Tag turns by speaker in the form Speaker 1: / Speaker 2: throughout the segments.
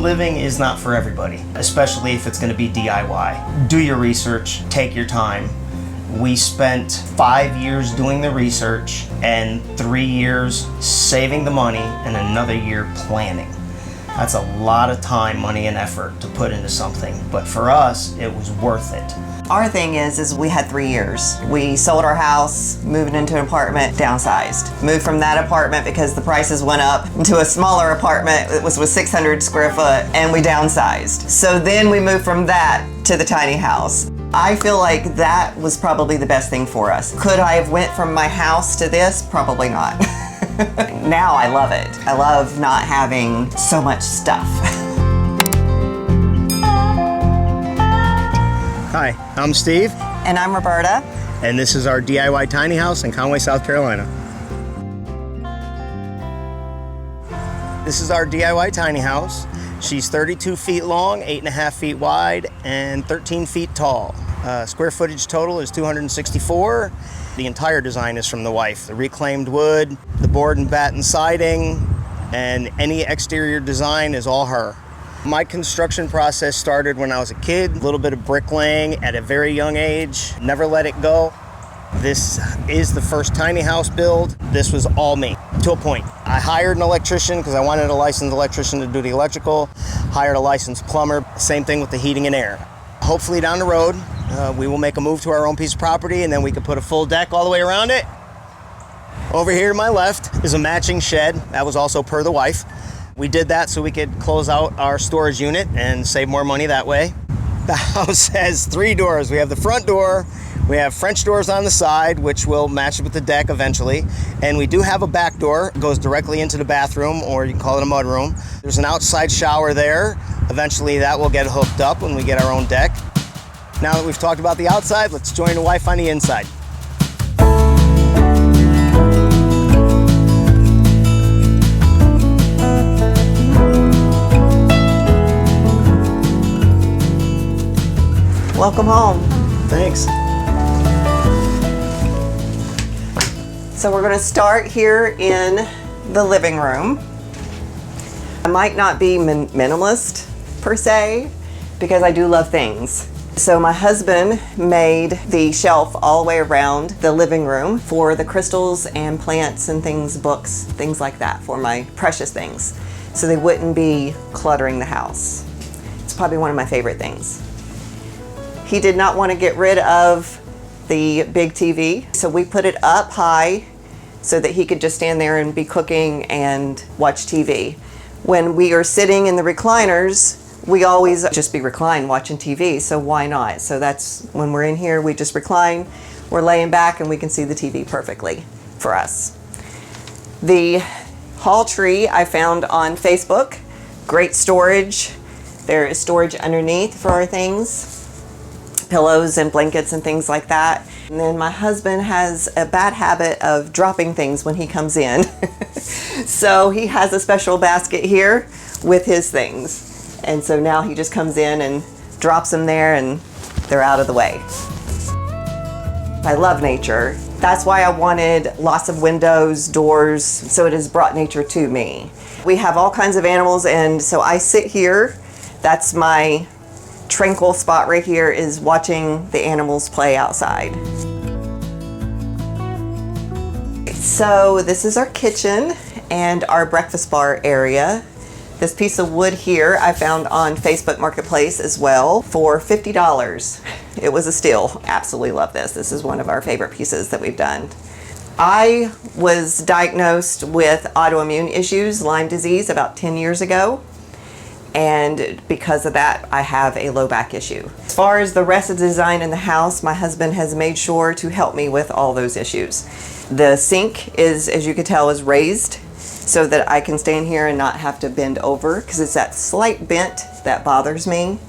Speaker 1: living is not for everybody, especially if it's going to be DIY. Do your research, take your time. We spent 5 years doing the research and 3 years saving the money and another year planning. That's a lot of time, money, and effort to put into something, but for us, it was worth it.
Speaker 2: Our thing is we had 3 years. We sold our house, moved into an apartment, downsized. Moved from that apartment because the prices went up into a smaller apartment. It was 600 square foot, and we downsized. So then we moved from that to the tiny house. I feel like that was probably the best thing for us. Could I have went from my house to this? Probably not. Now I love it. I love not having so much stuff.
Speaker 1: Hi, I'm Steve.
Speaker 2: And I'm Roberta.
Speaker 1: And this is our DIY tiny house in Conway, South Carolina. This is our DIY tiny house. She's 32 feet long, 8.5 feet wide, and 13 feet tall. Square footage total is 264. The entire design is from the wife. The reclaimed wood, the board and batten siding, and any exterior design is all her. My construction process started when I was a kid, a little bit of bricklaying at a very young age, never let it go. This is the first tiny house build. This was all me, to a point. I hired an electrician because I wanted a licensed electrician to do the electrical, hired a licensed plumber, same thing with the heating and air. Hopefully down the road, we will make a move to our own piece of property and then we can put a full deck all the way around it. Over here to my left is a matching shed. That was also per the wife. We did that so we could close out our storage unit and save more money that way. The house has 3 doors. We have the front door, we have French doors on the side, which will match with the deck eventually. And we do have a back door. It goes directly into the bathroom, or you can call it a mud room. There's an outside shower there. Eventually that will get hooked up when we get our own deck. Now that we've talked about the outside, let's join the wife on the inside.
Speaker 2: Welcome home.
Speaker 1: Thanks.
Speaker 2: So we're going to start here in the living room. I might not be minimalist per se, because I do love things. So my husband made the shelf all the way around the living room for the crystals and plants and things, books, things like that, for my precious things, so they wouldn't be cluttering the house. It's probably one of my favorite things. He did not want to get rid of the big TV, so we put it up high so that he could just stand there and be cooking and watch TV. When we are sitting in the recliners, we always just be reclined watching TV, so why not? So that's when we're in here, we just recline, we're laying back, and we can see the TV perfectly for us. The hall tree I found on Facebook. Great storage. There is storage underneath for our things, pillows and blankets and things like that. And then my husband has a bad habit of dropping things when he comes in. So he has a special basket here with his things. And so now he just comes in and drops them there and they're out of the way. I love nature. That's why I wanted lots of windows, doors, so it has brought nature to me. We have all kinds of animals, and so I sit here. That's my tranquil spot right here, is watching the animals play outside. So this is our kitchen and our breakfast bar area. This piece of wood here I found on Facebook Marketplace as well for $50. It was a steal. Absolutely love this. This is one of our favorite pieces that we've done. I was diagnosed with autoimmune issues, Lyme disease, about 10 years ago. And because of that, I have a low back issue. As far as the rest of the design in the house, my husband has made sure to help me with all those issues. The sink is, as you can tell, is raised so that I can stand here and not have to bend over, because it's that slight bent that bothers me.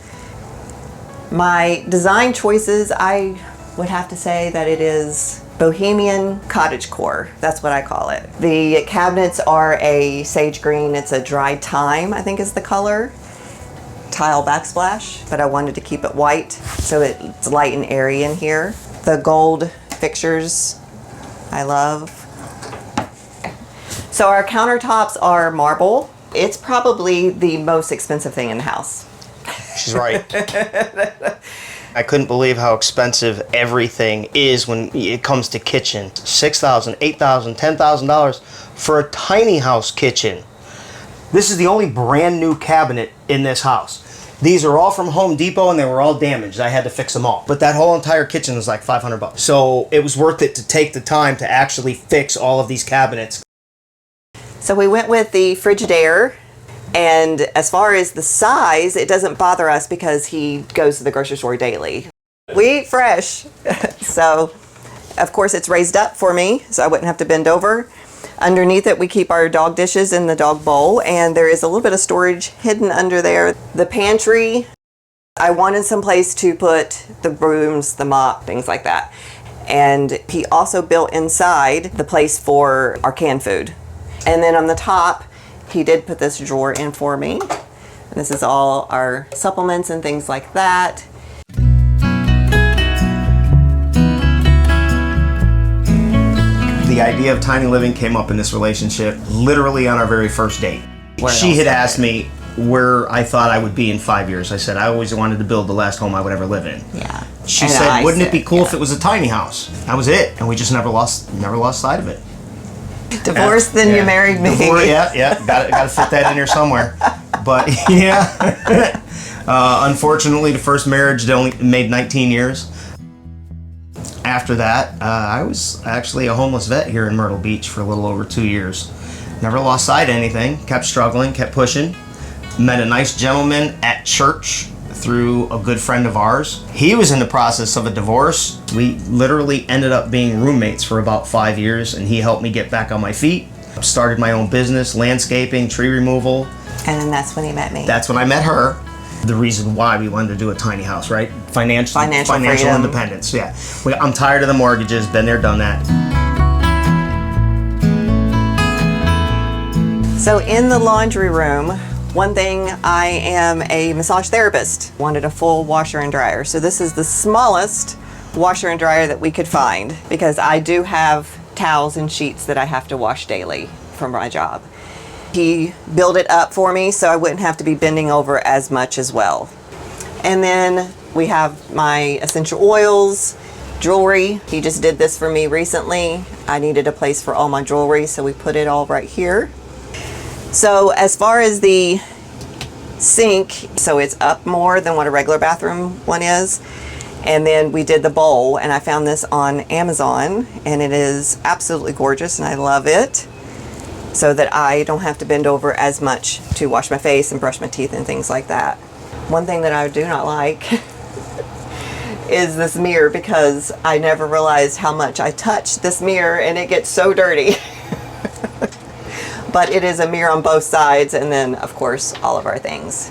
Speaker 2: My design choices, I would have to say that it is bohemian cottagecore. That's what I call it. The cabinets are a sage green. It's a dried thyme, I think is the color. Tile backsplash, but I wanted to keep it white so it's light and airy in here. The gold fixtures I love. So our countertops are marble. It's probably the most expensive thing in the house.
Speaker 1: She's right. I couldn't believe how expensive everything is when it comes to kitchen. $6,000, $8,000, $10,000 for a tiny house kitchen. This is the only brand new cabinet in this house. These are all from Home Depot and they were all damaged. I had to fix them all. But that whole entire kitchen was like $500. So it was worth it to take the time to actually fix all of these cabinets.
Speaker 2: So we went with the Frigidaire. And as far as the size, it doesn't bother us because he goes to the grocery store daily. We eat fresh. So, of course, it's raised up for me, so I wouldn't have to bend over. Underneath it, we keep our dog dishes in the dog bowl, and there is a little bit of storage hidden under there. The pantry, I wanted some place to put the brooms, the mop, things like that. And he also built inside the place for our canned food. And then on the top, he did put this drawer in for me. And this is all our supplements and things like that.
Speaker 1: The idea of tiny living came up in this relationship literally on our very first date. She had asked me where I thought I would be in 5 years. I said I always wanted to build the last home I would ever live in.
Speaker 2: Yeah.
Speaker 1: She said, wouldn't it be cool if it was a tiny house? That was it. And we just never lost sight of it.
Speaker 2: Divorced, then you married me.
Speaker 1: Yeah. Got to fit that in here somewhere. But yeah, unfortunately, the first marriage only made 19 years. After that, I was actually a homeless vet here in Myrtle Beach for a little over 2 years. Never lost sight of anything. Kept struggling, kept pushing. Met a nice gentleman at church through a good friend of ours. He was in the process of a divorce. We literally ended up being roommates for about 5 years, and he helped me get back on my feet. Started my own business, landscaping, tree removal.
Speaker 2: And then that's when he met me.
Speaker 1: That's when I met her. The reason why we wanted to do a tiny house, right? Financial
Speaker 2: freedom.
Speaker 1: Independence, yeah. I'm tired of the mortgages, been there, done that.
Speaker 2: So in the laundry room, one thing, I am a massage therapist. Wanted a full washer and dryer. So this is the smallest washer and dryer that we could find because I do have towels and sheets that I have to wash daily from my job. He built it up for me so I wouldn't have to be bending over as much as well. And then we have my essential oils, jewelry. He just did this for me recently. I needed a place for all my jewelry, so we put it all right here. So as far as the sink, so it's up more than what a regular bathroom one is. And then we did the bowl, and I found this on Amazon, and it is absolutely gorgeous, and I love it, so that I don't have to bend over as much to wash my face and brush my teeth and things like that. One thing that I do not like is this mirror, because I never realized how much I touch this mirror, and it gets so dirty. But it is a mirror on both sides, and then of course all of our things.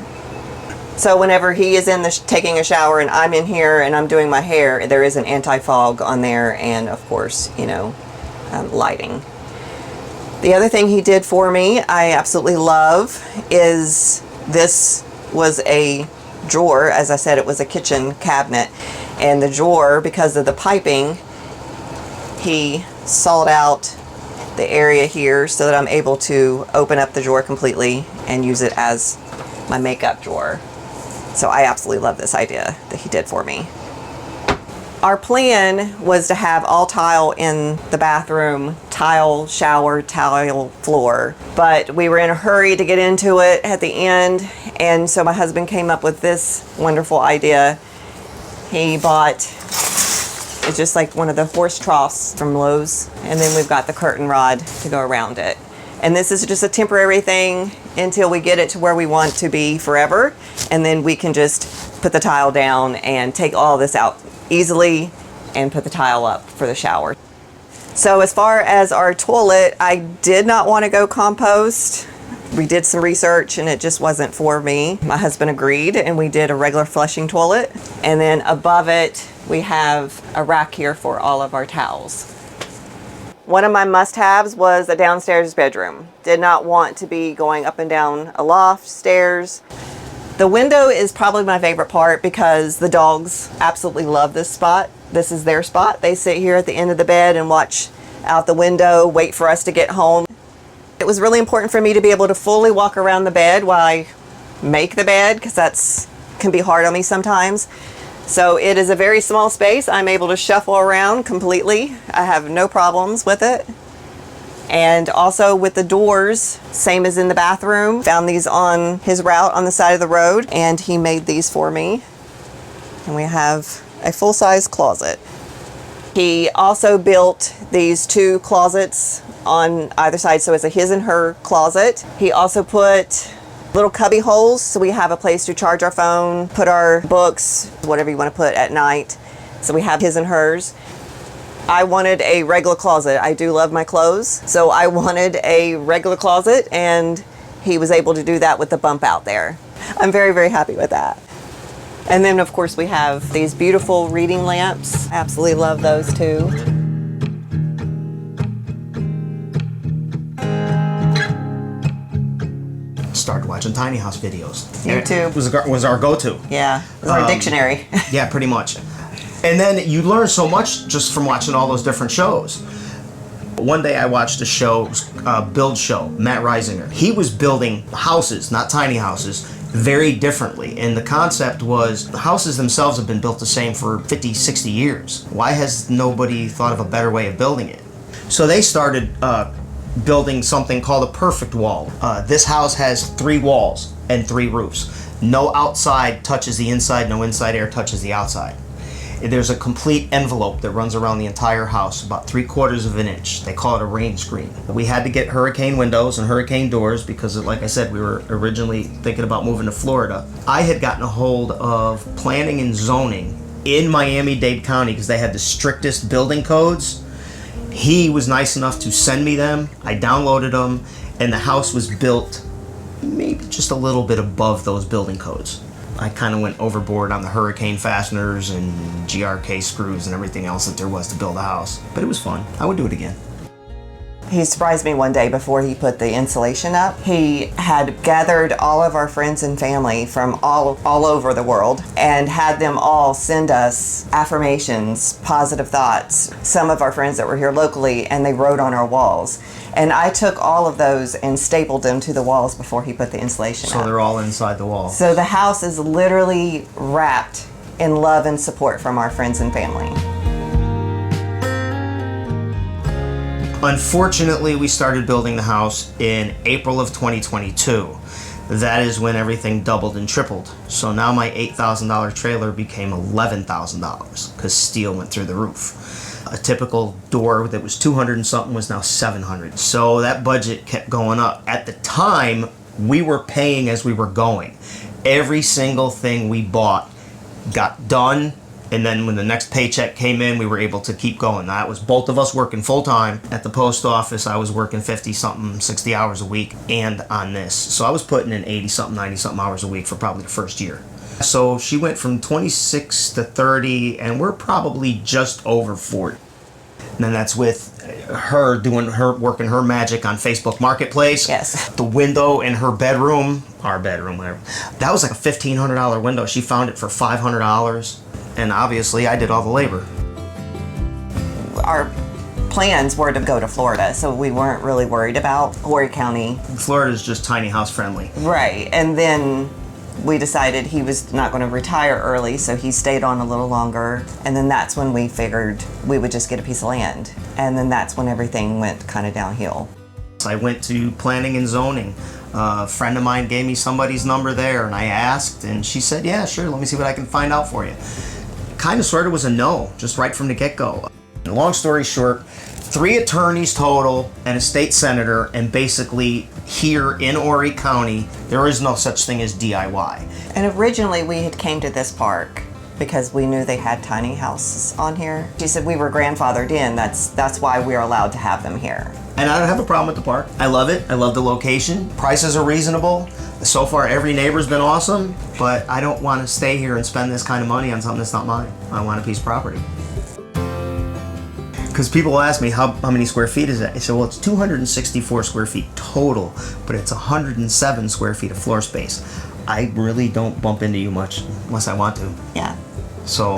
Speaker 2: So whenever he is in taking a shower and I'm in here and I'm doing my hair, there is an anti-fog on there, and of course, lighting. The other thing he did for me, I absolutely love, is this was a drawer. As I said, it was a kitchen cabinet, and the drawer, because of the piping, he sawed out the area here so that I'm able to open up the drawer completely and use it as my makeup drawer. So I absolutely love this idea that he did for me. Our plan was to have all tile in the bathroom, tile shower, tile floor, but we were in a hurry to get into it at the end, and so my husband came up with this wonderful idea. He bought, it's just like one of the horse troughs from Lowe's, and then we've got the curtain rod to go around it. And this is just a temporary thing until we get it to where we want to be forever, and then we can just put the tile down and take all this out easily and put the tile up for the shower. So as far as our toilet, I did not want to go compost. We did some research and it just wasn't for me. My husband agreed, and we did a regular flushing toilet. And then above it, we have a rack here for all of our towels. One of my must-haves was a downstairs bedroom. Did not want to be going up and down a loft, stairs. The window is probably my favorite part because the dogs absolutely love this spot. This is their spot. They sit here at the end of the bed and watch out the window, wait for us to get home. It was really important for me to be able to fully walk around the bed while I make the bed, because that's can be hard on me sometimes. So it is a very small space. I'm able to shuffle around completely. I have no problems with it. And also with the doors, same as in the bathroom. Found these on his route on the side of the road, and he made these for me. And we have a full-size closet. He also built these 2 closets on either side, so it's a his and her closet. He also put little cubby holes, so we have a place to charge our phone, put our books, whatever you want to put at night. So we have his and hers. I wanted a regular closet. I do love my clothes, so I wanted a regular closet, and he was able to do that with the bump out there. I'm very, very happy with that. And then of course we have these beautiful reading lamps. Absolutely love those too.
Speaker 1: Started watching tiny house videos.
Speaker 2: YouTube
Speaker 1: was our go-to.
Speaker 2: Yeah, it was our dictionary.
Speaker 1: Yeah, pretty much. And then you learn so much just from watching all those different shows. One day I watched a show, build show, Matt Reisinger. He was building houses, not tiny houses, very differently. And the concept was the houses themselves have been built the same for 50, 60 years. Why has nobody thought of a better way of building it? So they started building something called a perfect wall. This house has 3 walls and 3 roofs. No outside touches the inside, no inside air touches the outside. There's a complete envelope that runs around the entire house, about 3/4 of an inch. They call it a rain screen. We had to get hurricane windows and hurricane doors because, like I said, we were originally thinking about moving to Florida. I had gotten a hold of planning and zoning in Miami-Dade County because they had the strictest building codes. He was nice enough to send me them. I downloaded them, and the house was built maybe just a little bit above those building codes. I kind of went overboard on the hurricane fasteners and GRK screws and everything else that there was to build a house. But it was fun. I would do it again.
Speaker 2: He surprised me one day before he put the insulation up. He had gathered all of our friends and family from all over the world and had them all send us affirmations, positive thoughts. Some of our friends that were here locally, and they wrote on our walls. And I took all of those and stapled them to the walls before he put the insulation up.
Speaker 1: So they're all inside the wall.
Speaker 2: So the house is literally wrapped in love and support from our friends and family.
Speaker 1: Unfortunately, we started building the house in April of 2022. That is when everything doubled and tripled. So now my $8,000 trailer became $11,000 because steel went through the roof. A typical door that was 200 and something was now 700. So that budget kept going up. At the time, we were paying as we were going. Every single thing we bought got done, and then when the next paycheck came in, we were able to keep going. That was both of us working full time. At the post office, I was working 50 something, 60 hours a week, and on this. So I was putting in 80 something, 90 something hours a week for probably the first year. So she went from 26 to 30, and we're probably just over 40. And then that's with her working her magic on Facebook Marketplace.
Speaker 2: Yes.
Speaker 1: The window in her bedroom, our bedroom, whatever, that was like a $1,500 window. She found it for $500, and obviously I did all the labor.
Speaker 2: Our plans were to go to Florida, so we weren't really worried about Horry County.
Speaker 1: Florida is just tiny house friendly.
Speaker 2: Right, and then we decided he was not going to retire early, so he stayed on a little longer. And then that's when we figured we would just get a piece of land. And then that's when everything went kind of downhill.
Speaker 1: I went to planning and zoning. A friend of mine gave me somebody's number there, and I asked, and she said, yeah, sure, let me see what I can find out for you. Kind of sort of was a no, just right from the get-go. Long story short, 3 attorneys total and a state senator, and basically here in Horry County, there is no such thing as DIY.
Speaker 2: And originally we had came to this park because we knew they had tiny houses on here. She said we were grandfathered in, that's why we're allowed to have them here.
Speaker 1: And I don't have a problem with the park. I love it, I love the location. Prices are reasonable. So far every neighbor's been awesome, but I don't want to stay here and spend this kind of money on something that's not mine. I want a piece of property. Because people ask me how many square feet is that? I said, well, it's 264 square feet total, but it's 107 square feet of floor space. I really don't bump into you much unless I want to.
Speaker 2: Yeah.
Speaker 1: So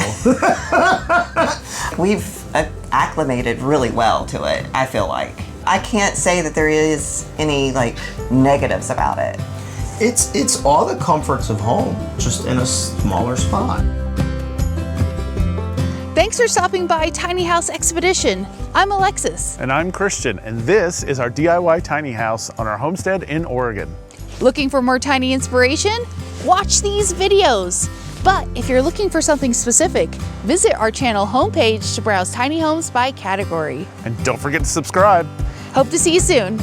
Speaker 2: we've acclimated really well to it, I feel like. I can't say that there is any like negatives about it.
Speaker 1: It's all the comforts of home, just in a smaller spot.
Speaker 3: Thanks for stopping by Tiny House Expedition. I'm Alexis.
Speaker 4: And I'm Christian, and this is our DIY tiny house on our homestead in Oregon.
Speaker 3: Looking for more tiny inspiration? Watch these videos. But if you're looking for something specific, visit our channel homepage to browse tiny homes by category.
Speaker 4: And don't forget to subscribe.
Speaker 3: Hope to see you soon.